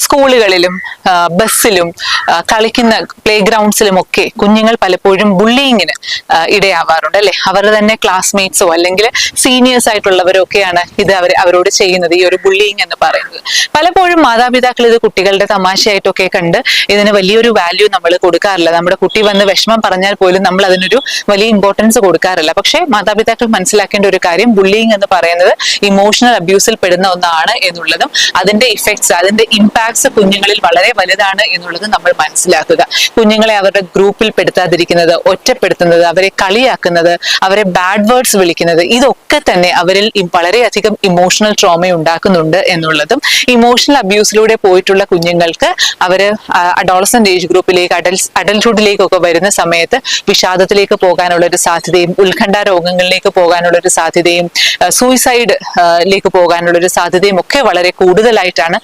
സ്കൂളുകളിലും ബസ്സിലും കളിക്കുന്ന പ്ലേ ഗ്രൗണ്ട്സിലും ഒക്കെ കുഞ്ഞുങ്ങൾ പലപ്പോഴും ബുള്ളിങ്ങിന് ഇടയാവാറുണ്ട് അല്ലെ. അവരുടെ തന്നെ ക്ലാസ്മേറ്റ്സോ അല്ലെങ്കിൽ സീനിയേഴ്സ് ആയിട്ടുള്ളവരോ ഒക്കെയാണ് ഇത് അവരോട് ചെയ്യുന്നത്, ഈ ഒരു ബുള്ളിങ് എന്ന് പറയുന്നത്. പലപ്പോഴും മാതാപിതാക്കൾ ഇത് കുട്ടികളുടെ തമാശയായിട്ടൊക്കെ കണ്ട് ഇതിന് വലിയൊരു വാല്യൂ നമ്മൾ കൊടുക്കാറില്ല. നമ്മുടെ കുട്ടി വന്ന് വിഷമം പറഞ്ഞാൽ പോലും നമ്മൾ അതിനൊരു വലിയ ഇമ്പോർട്ടൻസ് കൊടുക്കാറില്ല. പക്ഷെ മാതാപിതാക്കൾ മനസ്സിലാക്കേണ്ട ഒരു കാര്യം, ബുള്ളിങ് എന്ന് പറയുന്നത് ഇമോഷണൽ അബ്യൂസിൽ പെടുന്ന ഒന്നാണ് എന്നുള്ളതും അതിന്റെ ഇഫക്ട്സ്, അതിന്റെ ഇമ്പാക്ട്സ് കുഞ്ഞുങ്ങളിൽ വളരെ വലുതാണ് എന്നുള്ളത് നമ്മൾ മനസ്സിലാക്കുക. കുഞ്ഞുങ്ങളെ അവരുടെ ഗ്രൂപ്പിൽ പെടുത്താതിരിക്കുന്നത്, ഒറ്റപ്പെടുത്തുന്നത്, അവരെ കളിയാക്കുന്നത്, അവരെ ബാഡ് വേർഡ്സ് വിളിക്കുന്നത്, ഇതൊക്കെ തന്നെ അവരിൽ വളരെയധികം ഇമോഷണൽ ട്രോമ ഉണ്ടാക്കുന്നുണ്ട് എന്നുള്ളതും, ഇമോഷണൽ അബ്യൂസിലൂടെ പോയിട്ടുള്ള കുഞ്ഞുങ്ങൾക്ക് അവര് അഡോളസന്റ് ഏജ് ഗ്രൂപ്പിലേക്ക്, അഡൽട്ട്ഹുഡിലേക്കൊക്കെ വരുന്ന സമയത്ത് വിഷാദത്തിലേക്ക് പോകാനുള്ള ഒരു സാധ്യതയും, ഉത്കണ്ഠ രോഗങ്ങളിലേക്ക് പോകാനുള്ള ഒരു സാധ്യതയും, സൂയിസൈഡിലേക്ക് പോകാനുള്ള ഒരു സാധ്യതയും ഒക്കെ വളരെ കൂടുതലായിട്ടാണ്